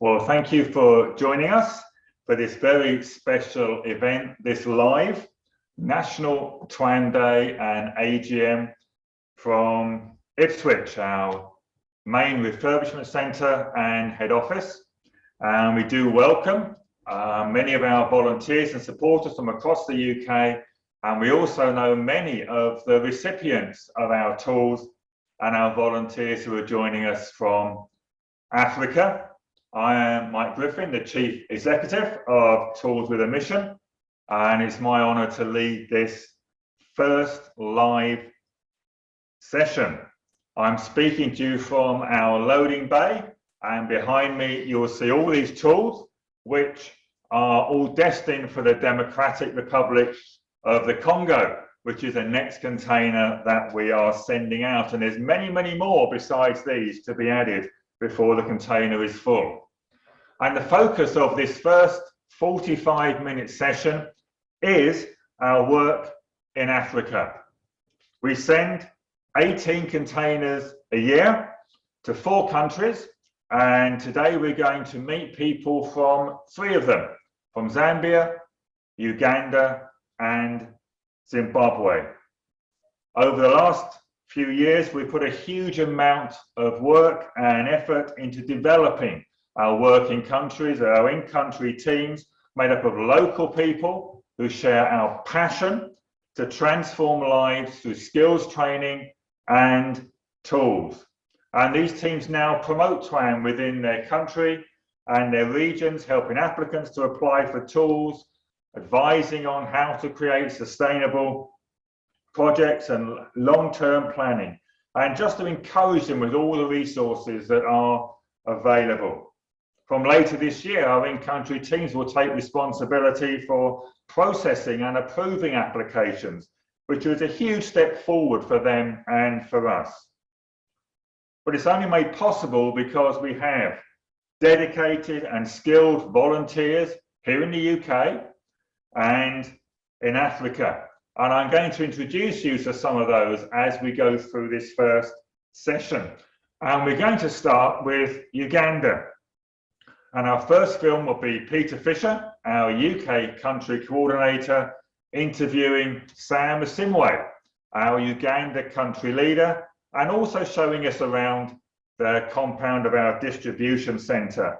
Well, thank you for joining us for this very special event, this live National TWAM Day and AGM from Ipswich, our main refurbishment centre and head office. And we do welcome many of our volunteers and supporters from across the UK. And we also know many of the recipients of our tools and our volunteers who are joining us from Africa. I am Mike Griffin, the Chief Executive of Tools with a Mission, and it's my honour to lead this first live session. I'm speaking to you from our loading bay, and behind me you'll see all these tools, which are all destined for the Democratic Republic of the Congo, which is the next container that we are sending out. And there's many, many more besides these to be added before the container is full. And the focus of this first 45-minute session is our work in Africa. We send 18 containers a year to 4 countries, and today we're going to meet people from 3 of them, from Zambia, Uganda, and Zimbabwe. Over the last few years, we put a huge amount of work and effort into developing our work in countries, our in-country teams made up of local people who share our passion to transform lives through skills training and tools. And these teams now promote TWAM within their country and their regions, helping applicants to apply for tools, advising on how to create sustainable projects and long-term planning, and just to encourage them with all the resources that are available. From later this year, our in-country teams will take responsibility for processing and approving applications, which is a huge step forward for them and for us. But it's only made possible because we have dedicated and skilled volunteers here in the UK and in Africa. And I'm going to introduce you to some of those as we go through this first session. And we're going to start with Uganda. And our first film will be Peter Fisher, our UK country coordinator, interviewing Sam Asimwe, our Uganda country leader, and also showing us around the compound of our distribution centre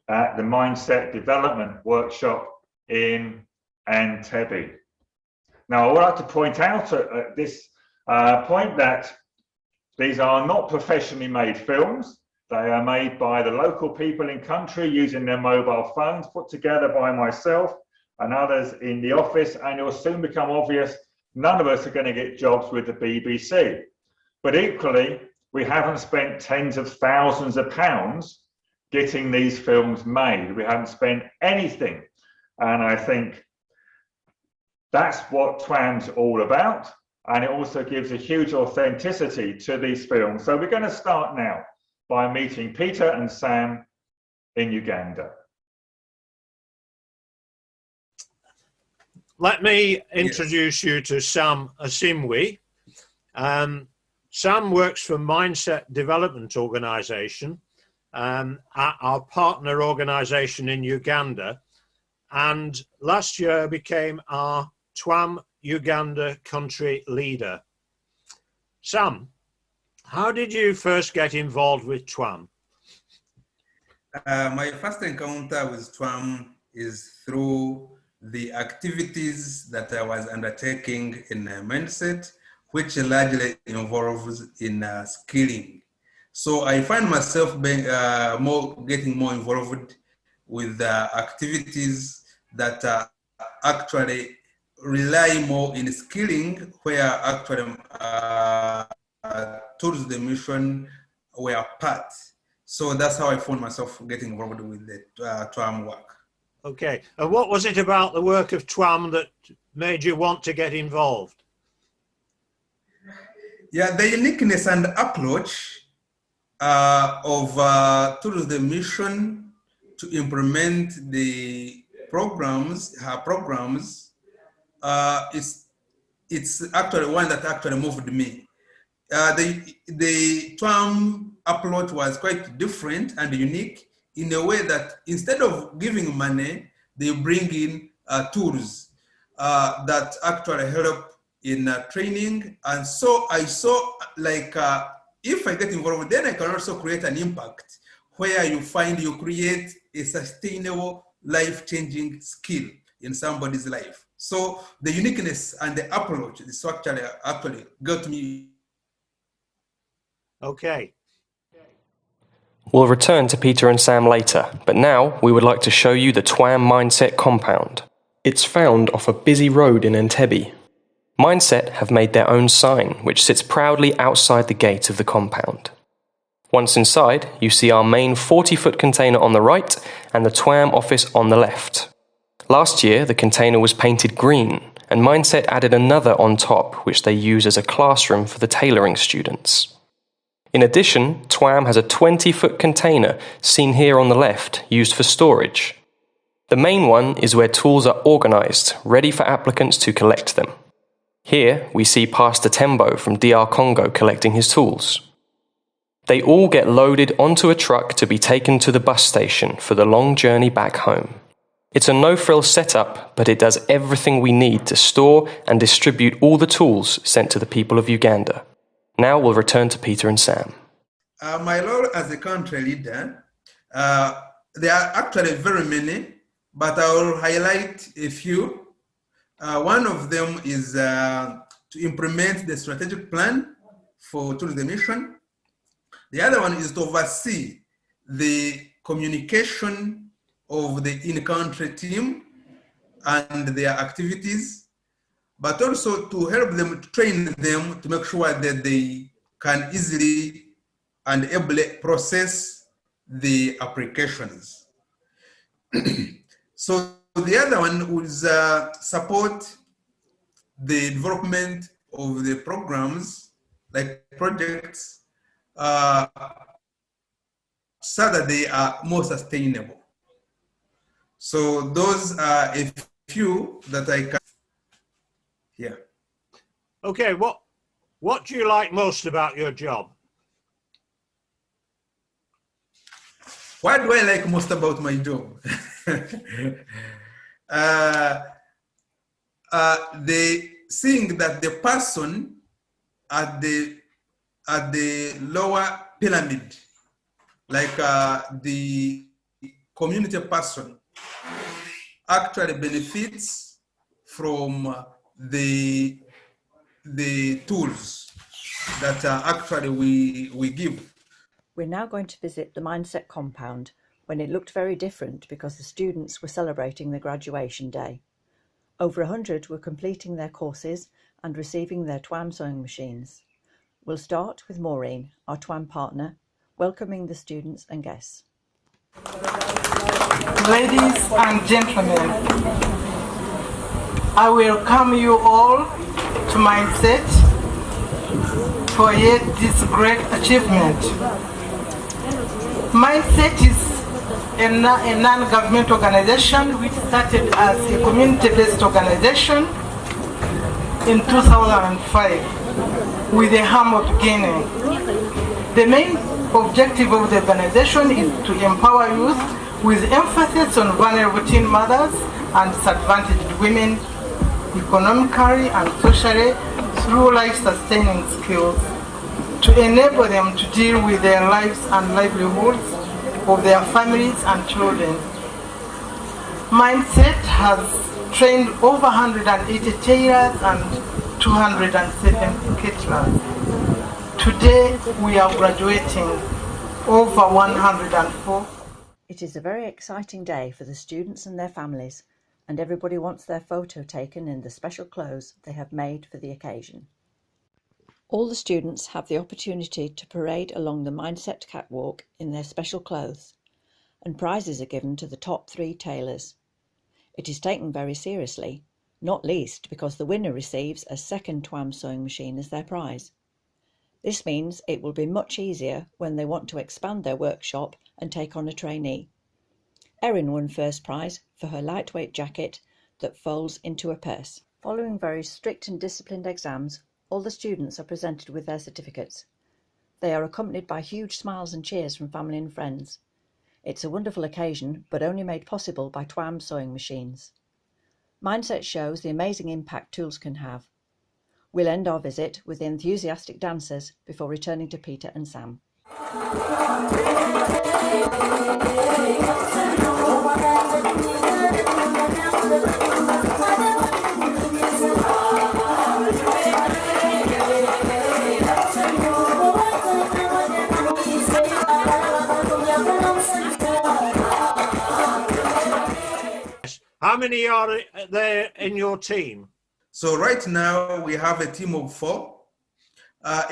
at the Mindset Development Workshop in Entebbe. Now, I would like to point out at this point that these are not professionally made films. They are made by the local people in country using their mobile phones, put together by myself and others in the office, and it will soon become obvious none of us are going to get jobs with the BBC. But equally, we haven't spent tens of thousands of pounds getting these films made. We haven't spent anything. And I think that's what TWAM's all about. And it also gives a huge authenticity to these films. So we're going to start now by meeting Peter and Sam in Uganda. Let me introduce you to Sam Asimwe. Sam works for Mindset Development Organisation, our partner organisation in Uganda, and last year became our TWAM Uganda country leader. Sam, how did you first get involved with TWAM? My first encounter with TWAM is through the activities that I was undertaking in Mindset, which largely involves in skilling. So I find myself being, getting more involved with activities that actually rely more in skilling, where actually Tools the Mission were part. So that's how I found myself getting involved with the TWAM work. Okay, and what was it about the work of TWAM that made you want to get involved? Yeah, the uniqueness and approach of Tools the Mission to implement the programs, her programs, it's actually one that actually moved me. The TWAM approach was quite different and unique in a way that instead of giving money, they bring in tools that actually help in training. And so I saw like, if I get involved, then I can also create an impact where you create a sustainable, life-changing skill in somebody's life. So the uniqueness and the approach, this actually got me. Okay. We'll return to Peter and Sam later, but now we would like to show you the TWAM Mindset compound. It's found off a busy road in Entebbe. Mindset have made their own sign, which sits proudly outside the gate of the compound. Once inside, you see our main 40-foot container on the right and the TWAM office on the left. Last year, the container was painted green, and Mindset added another on top, which they use as a classroom for the tailoring students. In addition, TWAM has a 20-foot container, seen here on the left, used for storage. The main one is where tools are organised, ready for applicants to collect them. Here, we see Pastor Tembo from DR Congo collecting his tools. They all get loaded onto a truck to be taken to the bus station for the long journey back home. It's a no-frills setup, but it does everything we need to store and distribute all the tools sent to the people of Uganda. Now we'll return to Peter and Sam. My role as a country leader, there are actually very many, but I will highlight a few. One of them is to implement the strategic plan for tourism mission. The other one is to oversee the communication of the in-country team and their activities, but also to help them, to train them to make sure that they can easily and ably process the applications. So the other one was support the development of the programs, like projects, so that they are more sustainable. So those are a few that I can. Yeah. Okay, what do you like most about your job? What do I like most about my job? The seeing that the person at the lower pyramid, like the community person, actually benefits from the tools that actually we give. We're now going to visit the Mindset compound when it looked very different because the students were celebrating their graduation day. Over 100 were completing their courses and receiving their TWAM sewing machines. We'll start with Maureen, our TWAM partner, welcoming the students and guests. Ladies and gentlemen, I welcome you all to Mindset for yet this great achievement. Mindset is a non-government organization which started as a community-based organization in 2005 with a humble beginning. The main objective of the organization is to empower youth with emphasis on vulnerable teen mothers and disadvantaged women economically and socially through life-sustaining skills to enable them to deal with their lives and livelihoods of their families and children. Mindset has trained over 180 tailors and 270 caterers. Today we are graduating over 104. It is a very exciting day for the students and their families, and everybody wants their photo taken in the special clothes they have made for the occasion. All the students have the opportunity to parade along the Mindset catwalk in their special clothes, and prizes are given to the top 3 tailors. It is taken very seriously, not least because the winner receives a second TWAM sewing machine as their prize. This means it will be much easier when they want to expand their workshop and take on a trainee. Erin won first prize for her lightweight jacket that folds into a purse. Following very strict and disciplined exams, all the students are presented with their certificates. They are accompanied by huge smiles and cheers from family and friends. It's a wonderful occasion, but only made possible by TWAM sewing machines. Mindset shows the amazing impact tools can have. We'll end our visit with the enthusiastic dancers before returning to Peter and Sam. How many are there in your team? So right now we have a team of 4,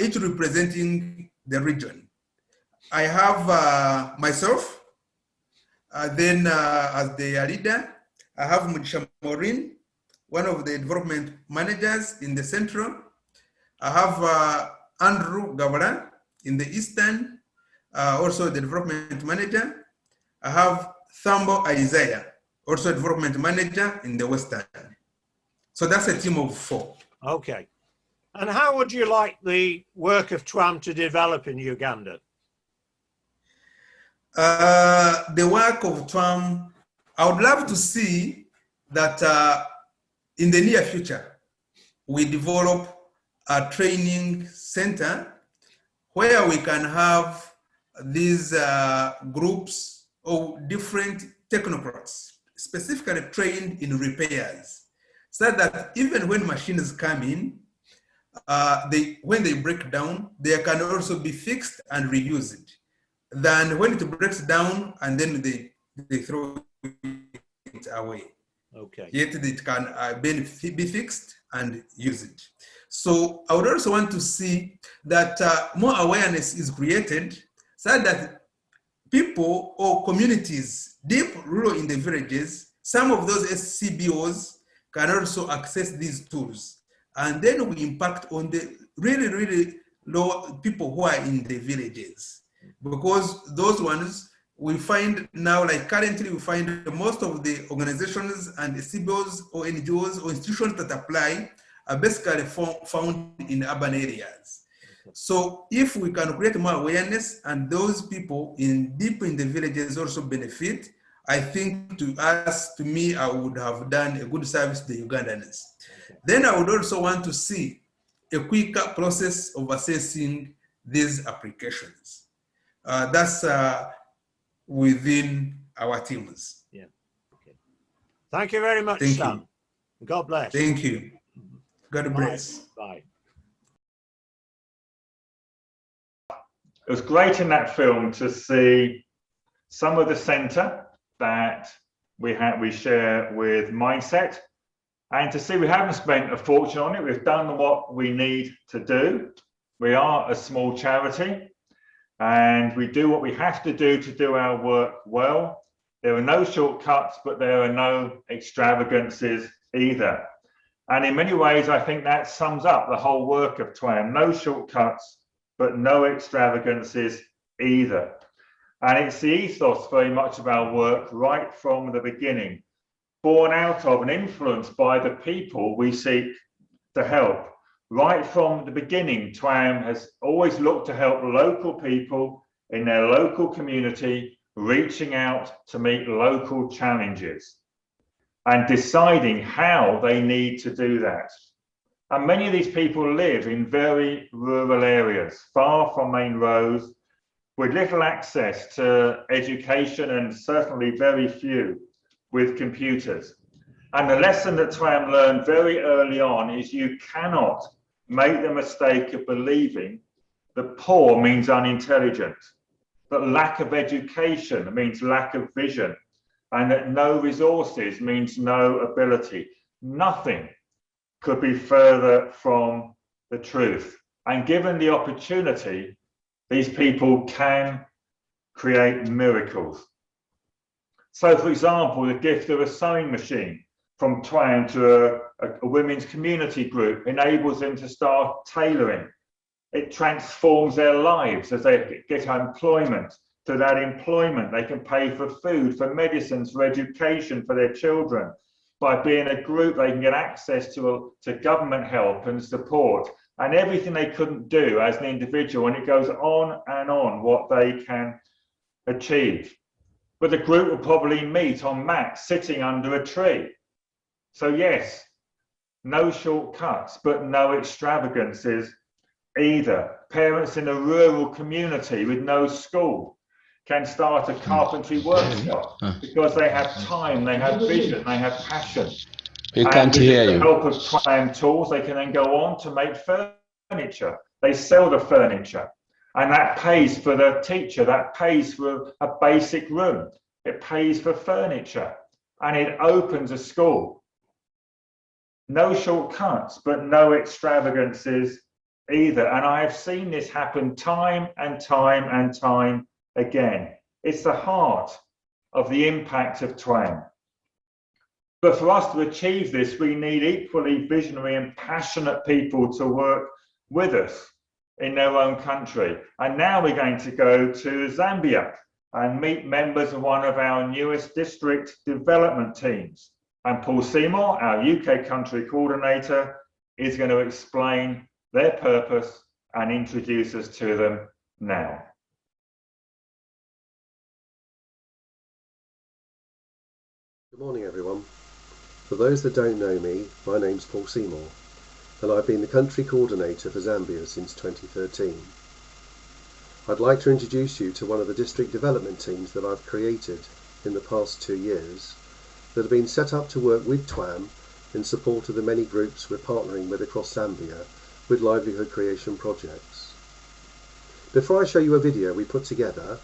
each representing the region. I have myself, then as the leader, I have Mudisha Maureen, one of the development managers in the central. I have Andrew Gavara in the eastern, also the development manager. I have Thambo Isaiah, also a development manager in the western. So that's a team of 4. Okay. And how would you like the work of TWAM to develop in Uganda? The work of TWAM, I would love to see that in the near future, we develop a training center where we can have these groups of different technocrats, specifically trained in repairs, so that even when machines come in, when they break down, they can also be fixed and reused. Than when it breaks down and then they throw it away. Okay. Yet it can be fixed and used. So I would also want to see that more awareness is created so that people or communities deep rural in the villages, some of those SCBOs can also access these tools. And then we impact on the really, really low people who are in the villages. Because those ones we find now, like currently we find most of the organizations and SCBOs or NGOs or institutions that apply are basically found in urban areas. So if we can create more awareness and those people deep in the villages also benefit, I think to me, I would have done a good service to the Ugandans. Then I would also want to see a quicker process of assessing these applications. That's within our teams. Yeah. Okay. Thank you very much, Thank Sam. you. God bless. Thank you. God bless. Bye. It was great in that film to see some of the centre that we share with Mindset, and to see we haven't spent a fortune on it. We've done what we need to do. We are a small charity and we do what we have to do our work well. There are no shortcuts, but there are no extravagances either. And in many ways, I think that sums up the whole work of TWAM. No shortcuts, but no extravagances either. And it's the ethos very much of our work right from the beginning, born out of and influenced by the people we seek to help. Right from the beginning, TWAM has always looked to help local people in their local community, reaching out to meet local challenges and deciding how they need to do that. And many of these people live in very rural areas, far from main roads, with little access to education and certainly very few with computers. And the lesson that TWAM learned very early on is you cannot make the mistake of believing that poor means unintelligent, that lack of education means lack of vision, and that no resources means no ability. Nothing could be further from the truth. And given the opportunity, these people can create miracles. So, for example, the gift of a sewing machine from TWAM to a women's community group enables them to start tailoring. It transforms their lives as they get employment. To that employment, they can pay for food, for medicines, for education for their children. By being a group, they can get access to government help and support and everything they couldn't do as an individual. And it goes on and on what they can achieve. but the group will probably meet on mats sitting under a tree. So yes, no shortcuts, but no extravagances either. Parents in a rural community with no school can start a carpentry workshop because they have time, they have vision, they have passion. We can't hear you. With the help of TWAM tools, they can then go on to make furniture. They sell the furniture, and that pays for the teacher, that pays for a basic room, it pays for furniture, and it opens a school. No shortcuts, but no extravagances either. And I have seen this happen time and time and time again. It's the heart of the impact of TWAM. But for us to achieve this, we need equally visionary and passionate people to work with us in their own country. And now we're going to go to Zambia and meet members of one of our newest district development teams. And Paul Seymour, our UK country coordinator, is going to explain their purpose and introduce us to them now. Good morning, everyone. For those that don't know me, my name's Paul Seymour, and I've been the country coordinator for Zambia since 2013. I'd like to introduce you to one of the district development teams that I've created in the past 2 years that have been set up to work with TWAM in support of the many groups we're partnering with across Zambia with livelihood creation projects. Before I show you a video we put together,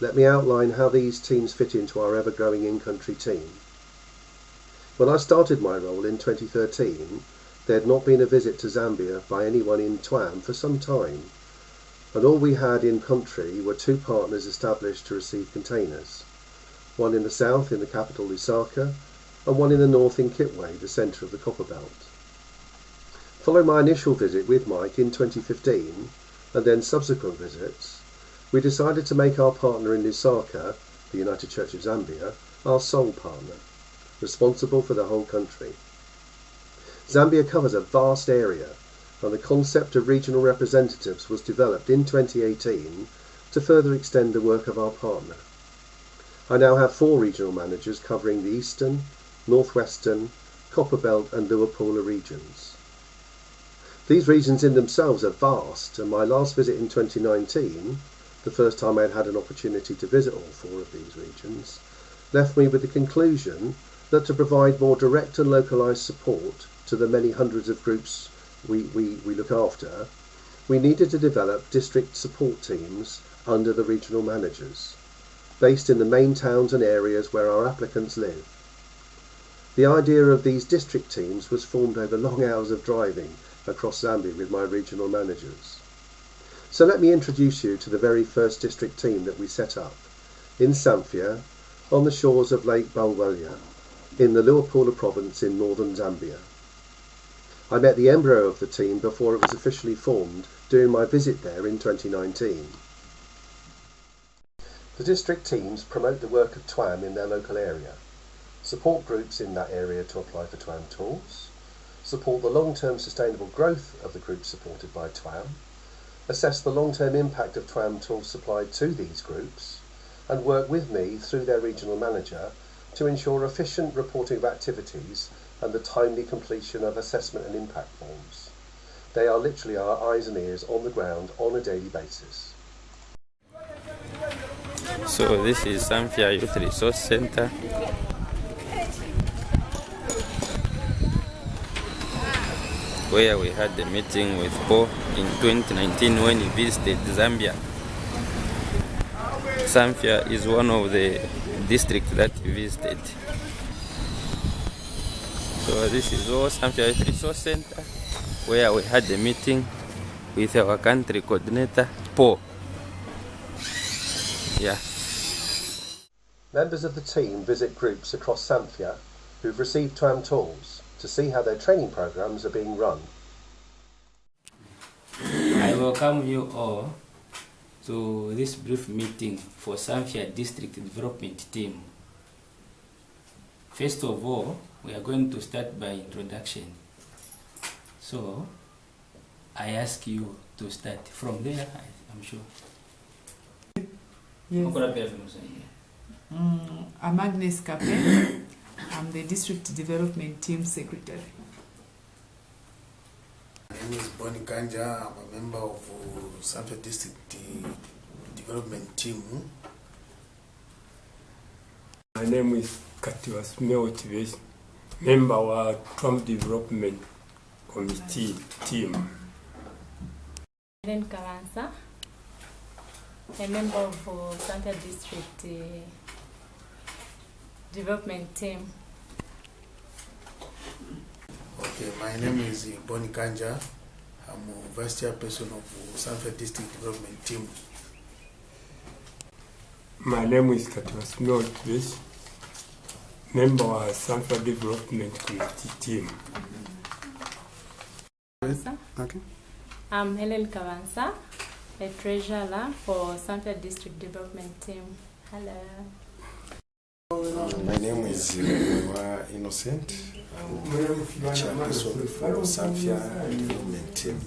let me outline how these teams fit into our ever-growing in-country team. When I started my role in 2013, there had not been a visit to Zambia by anyone in TWAM for some time, and all we had in country were 2 partners established to receive containers, one in the south in the capital Lusaka, and one in the north in Kitwe, the centre of the Copper Belt. Following my initial visit with Mike in 2015, and then subsequent visits, we decided to make our partner in Lusaka, the United Church of Zambia, our sole partner, responsible for the whole country. Zambia covers a vast area, and the concept of regional representatives was developed in 2018 to further extend the work of our partner. I now have 4 regional managers covering the Eastern, Northwestern, Copperbelt and Luapula regions. These regions in themselves are vast, and my last visit in 2019, the first time I had had an opportunity to visit all 4 of these regions, left me with the conclusion that to provide more direct and localised support to the many hundreds of groups we look after, we needed to develop district support teams under the regional managers, based in the main towns and areas where our applicants live. The idea of these district teams was formed over long hours of driving across Zambia with my regional managers. So let me introduce you to the very first district team that we set up, in Samfya, on the shores of Lake Balwalya, in the Luapula province in northern Zambia. I met the embryo of the team before it was officially formed during my visit there in 2019. The district teams promote the work of TWAM in their local area, support groups in that area to apply for TWAM tools, support the long-term sustainable growth of the groups supported by TWAM, assess the long-term impact of TWAM tools supplied to these groups, and work with me through their regional manager to ensure efficient reporting of activities and the timely completion of assessment and impact forms. They are literally our eyes and ears on the ground on a daily basis. So this is Samfya Youth Resource Center. Where we had the meeting with Paul in 2019 when he visited Zambia. Samfya is one of the districts that he visited. So this is all Samfya Youth Resource Center, where we had the meeting with our country coordinator, Paul. Yeah. Members of the team visit groups across Samfya who've received TWAM tools to see how their training programs are being run. I welcome you all to this brief meeting for Samfya District Development Team. First of all, we are going to start by introduction. So, I ask you to start from there, I'm sure. Yes. I'm Agnes Kape. I'm the District Development Team Secretary. My name is Bonnie Kanja. I'm a member of Zambia District Development Team. My name is Katiwa Smeotives, member of TWAM Development Committee Team. Helen Karansa, a member of Zambia District Development Team. Okay, my name is Bonnie Kanja. I'm a Vice Chairperson of Zambia District Development Team. My name is Katiwa Smeotives, member of Zambia Development Committee Team. Okay. I'm Helen Karansa, a treasurer for Zambia District Development Team. Hello. My name is Innocent. I'm the chairperson for Zambia Development Team.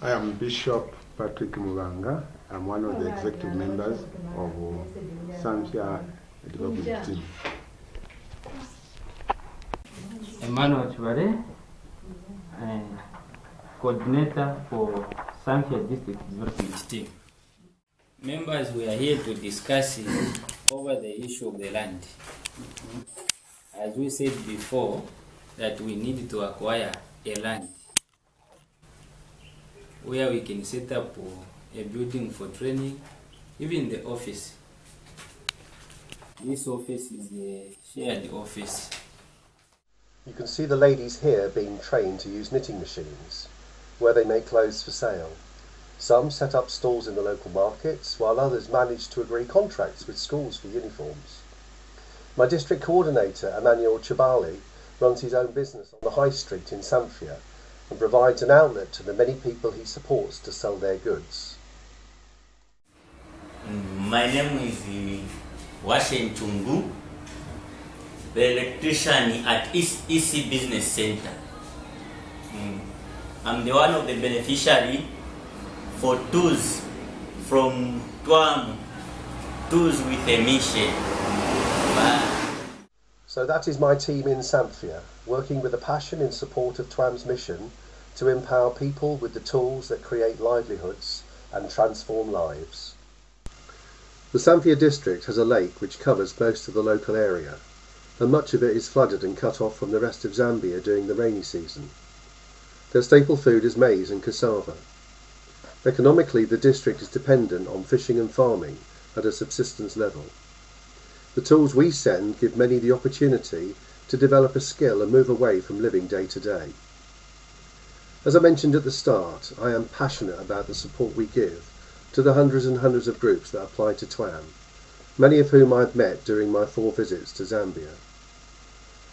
I am Bishop Patrick Muganga. I'm one of the executive members of Zambia Development Team. Emmanuel Chibare, coordinator for Zambia District Development Team. Members, we are here to discuss over the issue of the land. As we said before, that we need to acquire a land where we can set up a building for training, even the office. This office is a shared office. You can see the ladies here being trained to use knitting machines, where they make clothes for sale. Some set up stalls in the local markets, while others manage to agree contracts with schools for uniforms. My district coordinator, Emmanuel Chibale, runs his own business on the High Street in Zambia and provides an outlet to the many people he supports to sell their goods. My name is Washen Chungu, the electrician at EC Business Center. I'm the one of the beneficiaries for tools from TWAM, tools with a mission. So that is my team in Zambia, working with a passion in support of TWAM's mission to empower people with the tools that create livelihoods and transform lives. The Zambia district has a lake which covers most of the local area, and much of it is flooded and cut off from the rest of Zambia during the rainy season. Their staple food is maize and cassava. Economically, the district is dependent on fishing and farming at a subsistence level. The tools we send give many the opportunity to develop a skill and move away from living day to day. As I mentioned at the start, I am passionate about the support we give to the hundreds and hundreds of groups that apply to TWAM, many of whom I've met during my 4 visits to Zambia.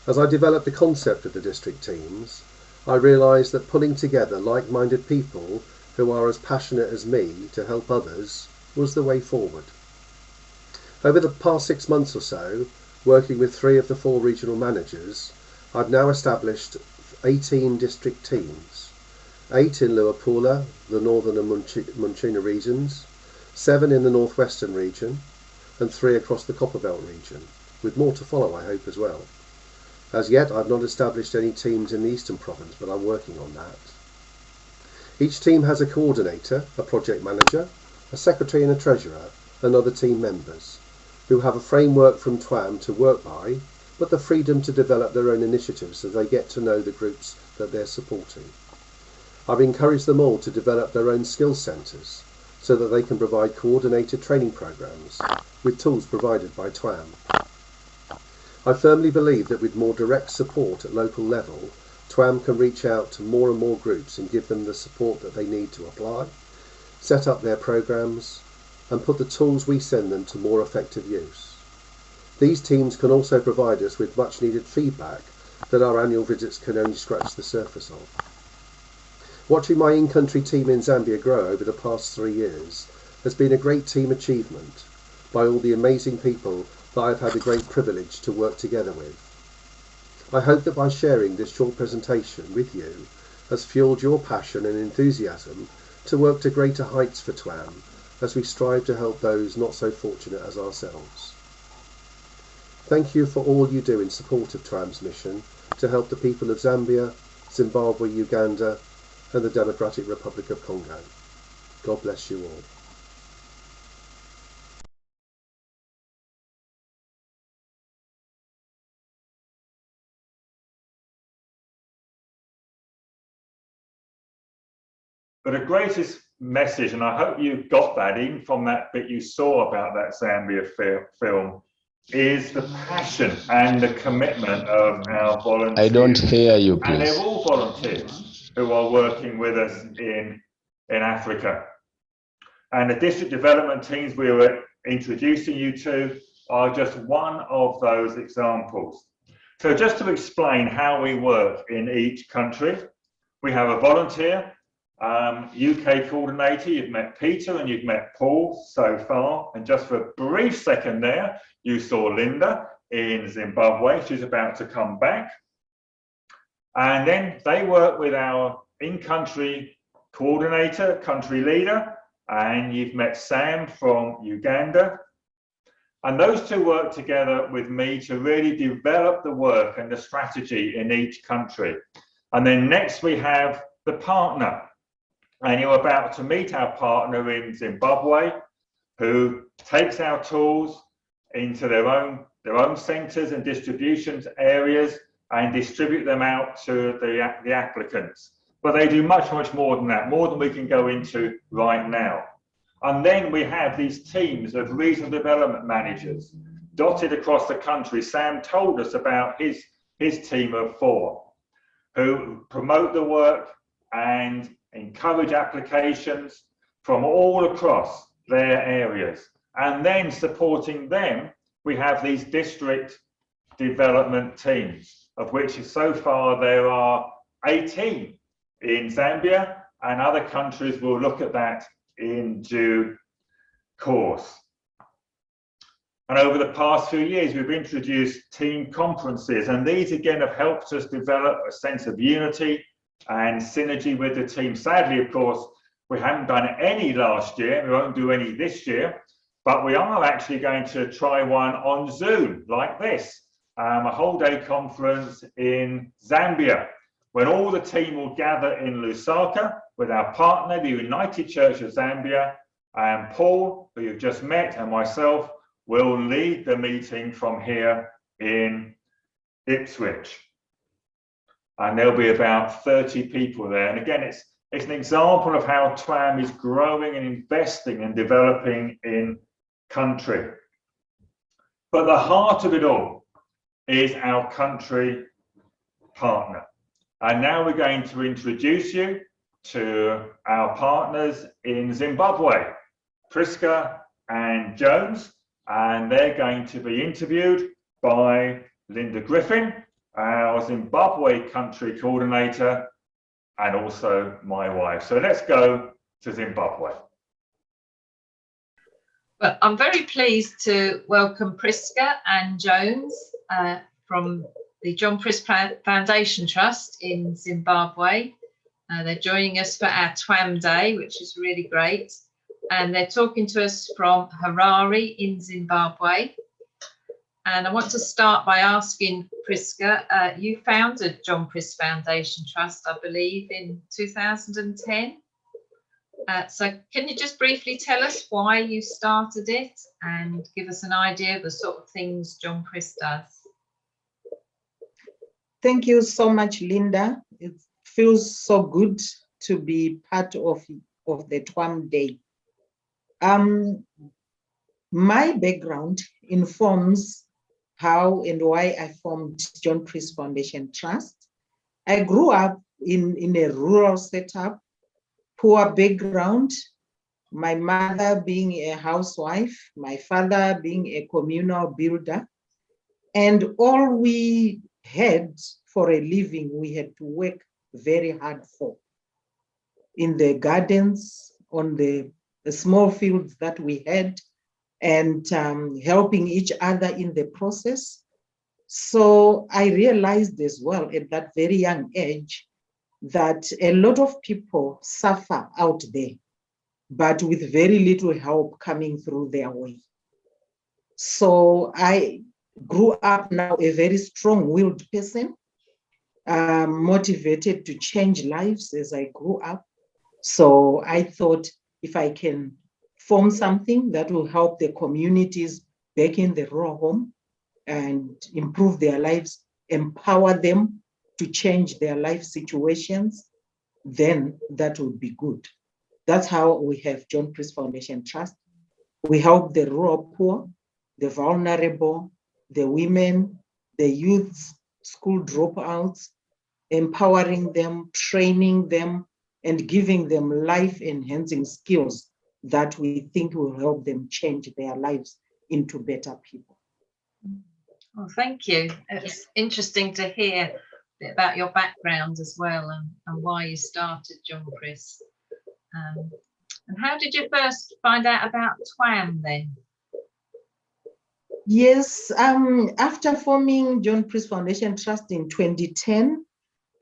As I developed the concept of the district teams, I realised that pulling together like-minded people who are as passionate as me to help others was the way forward. Over the past 6 months or so, working with 3 of the 4 regional managers, I've now established 18 district teams, 8 in Luapula, the northern and Munchina regions, 7 in the northwestern region, and 3 across the Copperbelt region, with more to follow I hope as well. As yet I've not established any teams in the Eastern Province, but I'm working on that. Each team has a coordinator, a project manager, a secretary and a treasurer, and other team members, who have a framework from TWAM to work by, but the freedom to develop their own initiatives as they get to know the groups that they're supporting. I've encouraged them all to develop their own skills centres, so that they can provide coordinated training programmes with tools provided by TWAM. I firmly believe that with more direct support at local level, TWAM can reach out to more and more groups and give them the support that they need to apply, set up their programmes, and put the tools we send them to more effective use. These teams can also provide us with much needed feedback that our annual visits can only scratch the surface of. Watching my in-country team in Zambia grow over the past 3 years has been a great team achievement by all the amazing people that I've had the great privilege to work together with. I hope that by sharing this short presentation with you has fueled your passion and enthusiasm to work to greater heights for TWAM as we strive to help those not so fortunate as ourselves. Thank you for all you do in support of TWAM's mission to help the people of Zambia, Zimbabwe, Uganda and the Democratic Republic of Congo. God bless you all. But the greatest message, and I hope you got that in from that bit you saw about that Zambia film, is the passion and the commitment of our volunteers. I don't hear you, And they're please. all volunteers who are working with us in Africa. And the district development teams we were introducing you to are just one of those examples. So just to explain how we work in each country, we have a volunteer, UK coordinator. You've met Peter and you've met Paul so far. And just for a brief second there, you saw Linda in Zimbabwe. She's about to come back. And then they work with our in-country coordinator, country leader, and you've met Sam from Uganda. And those two work together with me to really develop the work and the strategy in each country. And then next we have the partner. And you're about to meet our partner in Zimbabwe, who takes our tools into their own centres and distributions areas and distribute them out to the applicants. But they do much, much more than that, more than we can go into right now. And then we have these teams of regional development managers dotted across the country. Sam told us about his team of 4 who promote the work and encourage applications from all across their areas. And then supporting them, we have these district development teams, of which so far there are 18 in Zambia, and other countries will look at that in due course. And over the past few years, we've introduced team conferences, and these again have helped us develop a sense of unity and synergy with the team. Sadly, of course, we haven't done any last year, we won't do any this year, but we are actually going to try one on Zoom like this, a whole day conference in Zambia, when all the team will gather in Lusaka with our partner, the United Church of Zambia, and Paul, who you've just met, and myself will lead the meeting from here in Ipswich. And there'll be about 30 people there. And again, it's an example of how TWAM is growing and investing and developing in country. But the heart of it all is our country partner. And now we're going to introduce you to our partners in Zimbabwe, Priska and Jones, and they're going to be interviewed by Linda Griffin, our Zimbabwe country coordinator, and also my wife. So let's go to Zimbabwe. Well, I'm very pleased to welcome Priska and Jones from the John Prisk Foundation Trust in Zimbabwe. They're joining us for our TWAM Day, which is really great. And they're talking to us from Harare in Zimbabwe. And I want to start by asking Priska, you founded John Prisk Foundation Trust, I believe, in 2010. So can you just briefly tell us why you started it and give us an idea of the sort of things John Prisk does? Thank you so much, Linda. It feels so good to be part of the TWAM Day. My background informs how and why I formed John Prisk Foundation Trust. I grew up in a rural setup, poor background, my mother being a housewife, my father being a communal builder, and all we had for a living, we had to work very hard for. In the gardens, on the small fields that we had, and helping each other in the process. So I realized as well at that very young age that a lot of people suffer out there but with very little help coming through their way. So I grew up now a very strong-willed person, motivated to change lives as I grew up. So I thought if I can form something that will help the communities back in the rural home and improve their lives, empower them to change their life situations, then that would be good. That's how we have John Priest Foundation Trust. We help the rural poor, the vulnerable, the women, the youths, school dropouts, empowering them, training them, and giving them life-enhancing skills that we think will help them change their lives into better people. Well, thank you. It's interesting to hear a bit about your background as well, and why you started John Priest. And how did you first find out about TWAM then? Yes, after forming John Priest Foundation Trust in 2010,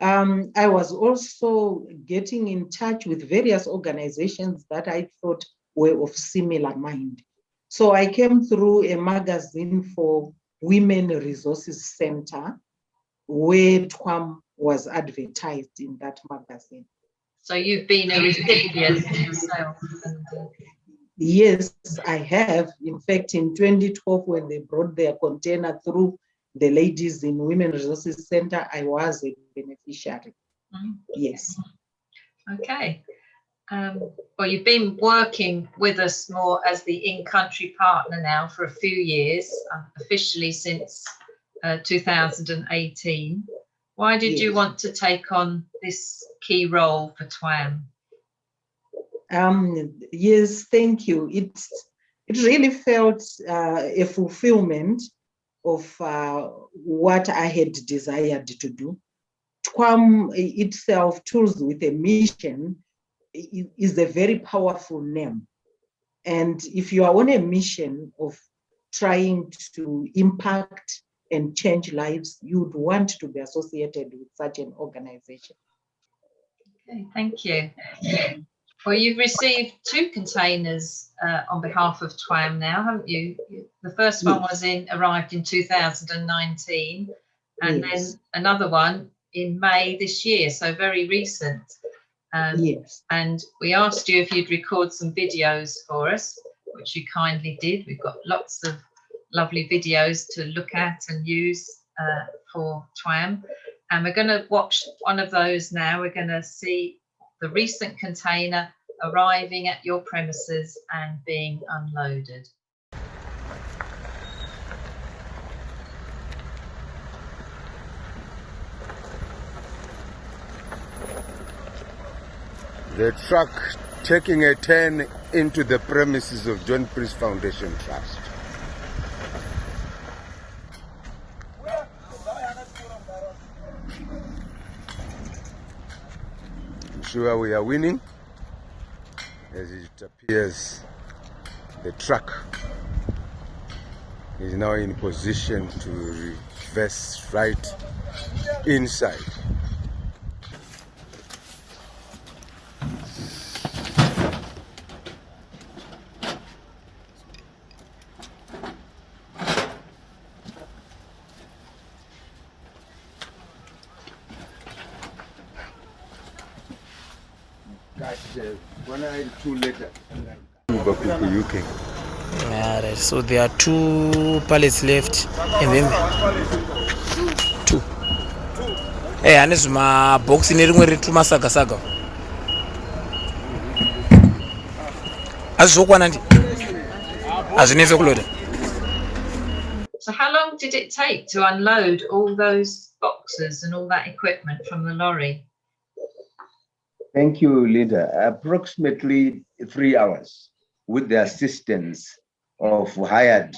I was also getting in touch with various organizations that I thought were of similar mind. So I came through a magazine for Women Resources Center, where TWAM was advertised in that magazine. So you've been a recipient yourself? Yes, I have. In fact, in 2012, when they brought their container through the ladies in Women Resources Center, I was a beneficiary. Yes. Okay. Well, you've been working with us more as the in-country partner now for a few years, officially since 2018. Why did you want to take on this key role for TWAM? Yes, thank you. It really felt a fulfillment of what I had desired to do. TWAM itself, Tools with a Mission, is a very powerful name. And if you are on a mission of trying to impact and change lives, you would want to be associated with such an organization. Okay, thank you. Well, you've received 2 containers on behalf of TWAM now, haven't you? The first one was arrived in 2019, and then another one in May this year, so very recent. Yes. And we asked you if you'd record some videos for us, which you kindly did. We've got lots of lovely videos to look at and use for TWAM. And we're going to watch one of those now. We're going to see the recent container arriving at your premises and being unloaded. The truck taking a turn into the premises of John Priest Foundation Trust. I'm sure we are winning. As it appears, the truck is now in position to reverse right inside. Alright, so there are 2 pallets left, and then 2. Hey, ane ma box ine rimwe ritu masaga saga. Azokwana ndi. Azvinese kuloda. So how long did it take to unload all those boxes and all that equipment from the lorry? Thank you, Linda. Approximately 3 hours with the assistance of hired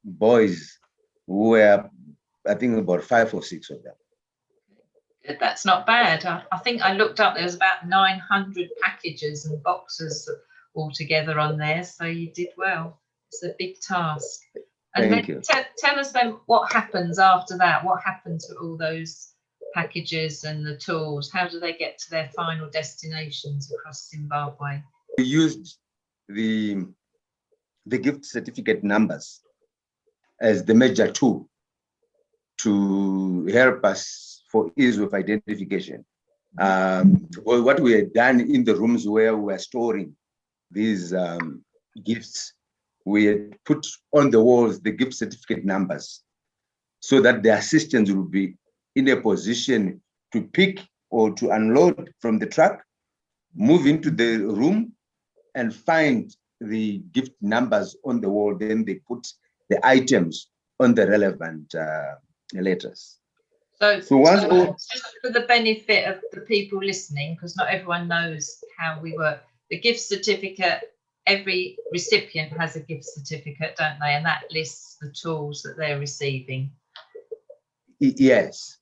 boys who were, I think, about 5 or 6 of them. That's not bad. I think I looked up, there was about 900 packages and boxes all together on there, so you did well. It's a big task. And Thank you. Tell us then what happens after that. What happened to all those packages and the tools? How do they get to their final destinations across Zimbabwe? We used the gift certificate numbers as the major tool to help us for ease of identification. Well, what we had done in the rooms where we were storing these gifts, we had put on the walls the gift certificate numbers so that the assistants would be in a position to pick or to unload from the truck, move into the room and find the gift numbers on the wall. Then they put the items on the relevant letters. So once just for the benefit of the people listening, because not everyone knows how we work, the gift certificate, every recipient has a gift certificate, don't they? And that lists the tools that they're receiving. Yes.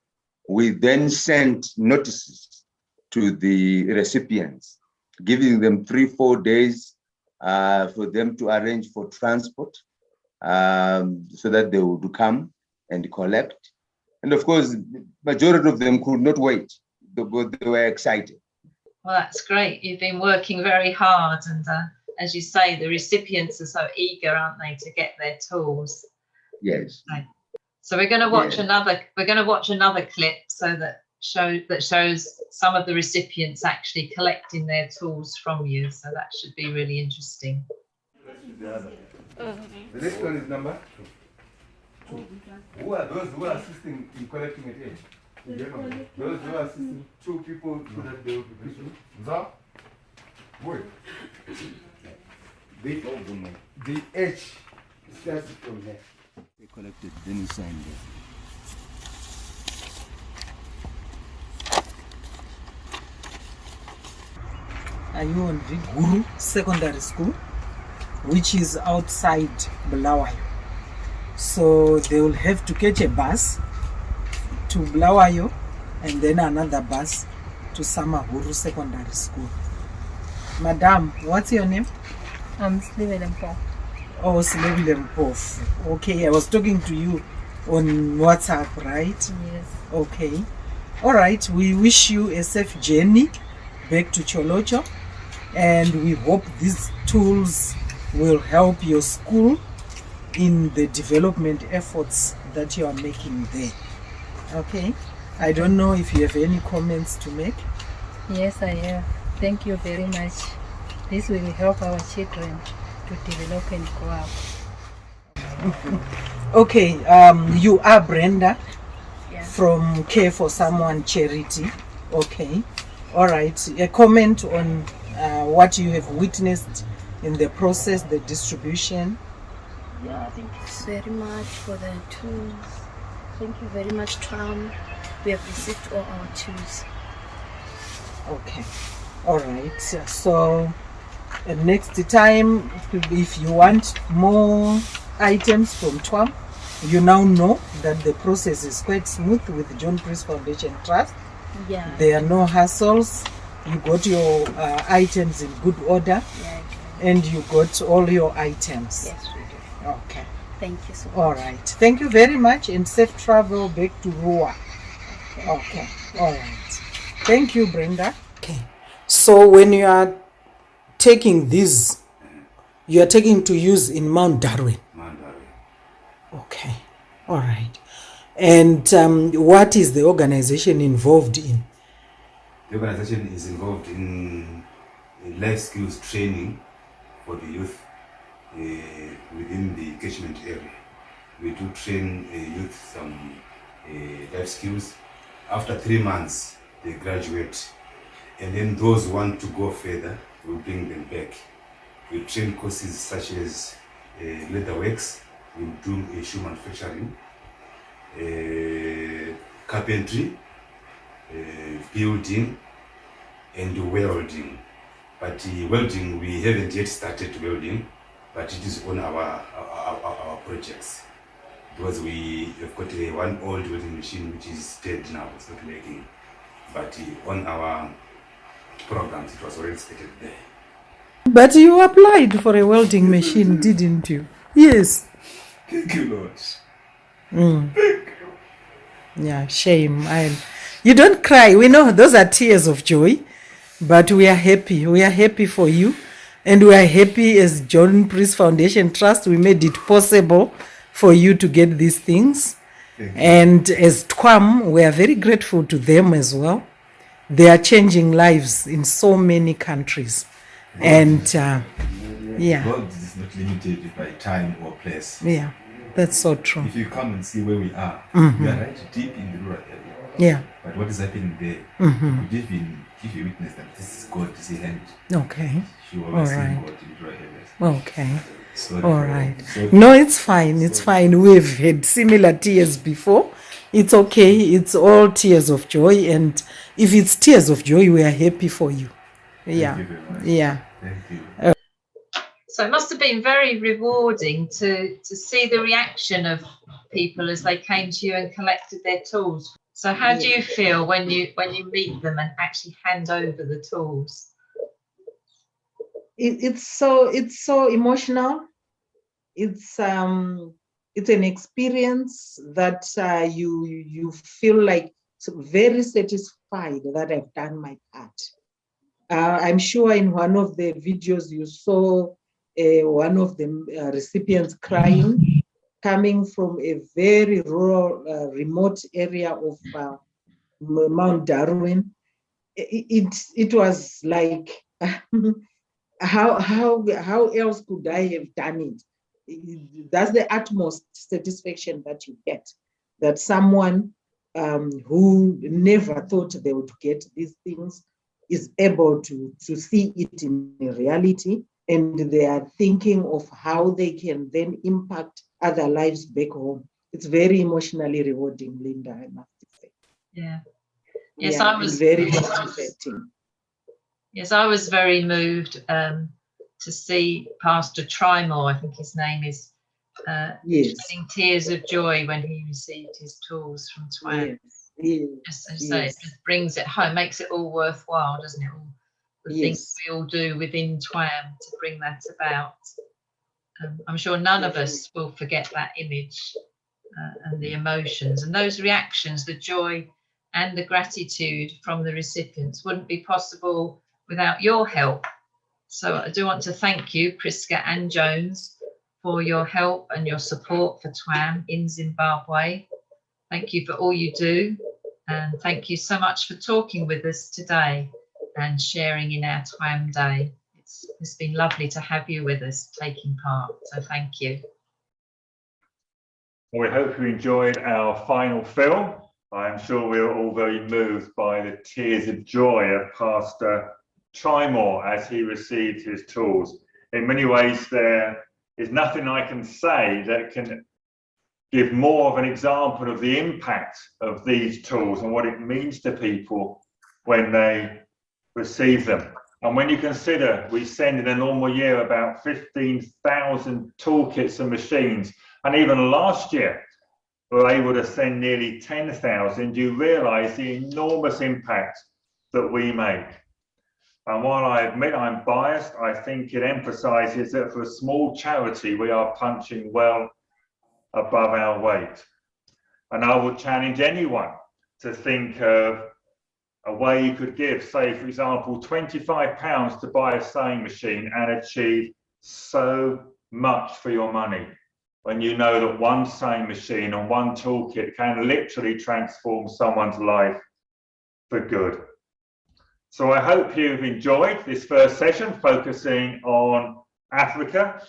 We then sent notices to the recipients, giving them 3-4 days for them to arrange for transport so that they would come and collect. And of course, majority of them could not wait. They were excited. Well, that's great. You've been working very hard, and as you say, the recipients are so eager, aren't they, to get their tools? Yes. So we're going to watch another. We're going to watch another clip so that shows some of the recipients actually collecting their tools from you. So that should be really interesting. The next one is number 2. Who are those who are assisting in collecting it? Those who are assisting 2 people so that they will be Christian. The H starts from there. They collected, then you sign there. Are you on Viguru Secondary School, which is outside Bulawayo? So they will have to catch a bus to Bulawayo and then another bus to Samahuru Secondary School. Madam, what's your name? I'm Slivele Mpofu. Oh, Slivele Mpofu. Okay, I was talking to you on WhatsApp, right? Yes. Okay. All right, we wish you a safe journey back to Cholocho, and we hope these tools will help your school in the development efforts that you are making there. Okay, I don't know if you have any comments to make. Yes, I have. Thank you very much. This will help our children to develop and grow up. Okay, you are Brenda from Care for Someone Charity. Okay, all right. A comment on what you have witnessed in the process, the distribution. Yeah, thank you very much for the tools. Thank you very much, TWAM. We have received all our tools. Okay, all right. So next time, if you want more items from TWAM, you now know that the process is quite smooth with John Priest Foundation Trust. Yeah. There are no hassles. You got your items in good order, and you got all your items. Yes, we do. Okay. Thank you so much. All right. Thank you very much, and safe travel back to Rua. Okay. All right. Thank you, Brenda. Okay. So when you are taking these, you are taking to use in Mount Darwin. Mount Darwin. Okay. All right. And what is the organization involved in? The organization is involved in life skills training for the youth within the catchment area. We do train youth some life skills. After 3 months, they graduate. And then those who want to go further, we bring them back. We train courses such as leatherworks, we do shoe manufacturing, carpentry, building, and welding. But welding, we haven't yet started welding, but it is on our projects. Because we have got one old welding machine which is dead now, it's not working. But on our programs, it was already stated there. But you applied for a welding machine, didn't you? Yes. Thank you, Lord. Yeah, shame. You don't cry. We know those are tears of joy, but we are happy. We are happy for you. And we are happy as John Priest Foundation Trust, we made it possible for you to get these things. And as TWAM, we are very grateful to them as well. They are changing lives in so many countries. And yeah. God is not limited by time or place. Yeah, that's so true. If you come and see where we are, we are right deep in the rural area. Yeah. But what is happening there? Could even give you witness that this is God's hand. Okay. You All always see right. God in rural areas. Okay. Sorry All for- right. sorry. No, it's fine. It's fine. We've had similar tears before. It's okay. It's all tears of joy. And if it's tears of joy, we are happy for you. Yeah. you very much. Yeah. Thank you. So it must have been very rewarding to see the reaction of people as they came to you and collected their tools. So how do you feel when you meet them and actually hand over the tools? It's so emotional. It's an experience that you feel like very satisfied that I've done my part. I'm sure in one of the videos you saw one of the recipients crying, coming from a very rural, remote area of Mount Darwin. It was like, how else could I have done it? That's the utmost satisfaction that you get, that someone who never thought they would get these things is able to see it in reality, and they are thinking of how they can then impact other lives back home. It's very emotionally rewarding, Linda, I must say. Yeah. Yes, Yeah, I was very motivating. Yes, I was very moved to see Pastor Trimore, I think his name is, shedding tears of joy when he received his tools from TWAM. As I say, it just brings it home, makes it all worthwhile, doesn't it? All the things we all do within TWAM to bring that about. I'm sure none of us will forget that image and the emotions and those reactions, the joy and the gratitude from the recipients wouldn't be possible without your help. So I do want to thank you, Priska and Jones, for your help and your support for TWAM in Zimbabwe. Thank you for all you do, and thank you so much for talking with us today and sharing in our TWAM Day. It's been lovely to have you with us taking part, so thank you. Well, we hope you enjoyed our final film. I'm sure we were all very moved by the tears of joy of Pastor Trimore as he received his tools. In many ways, there is nothing I can say that can give more of an example of the impact of these tools and what it means to people when they receive them. And when you consider we send in a normal year about 15,000 toolkits and machines, and even last year we were able to send nearly 10,000, you realise the enormous impact that we make. And while I admit I'm biased, I think it emphasises that for a small charity, we are punching well above our weight. And I would challenge anyone to think of a way you could give, say, for example, £25 to buy a sewing machine and achieve so much for your money, when you know that one sewing machine and one toolkit can literally transform someone's life for good. So I hope you've enjoyed this first session focusing on Africa.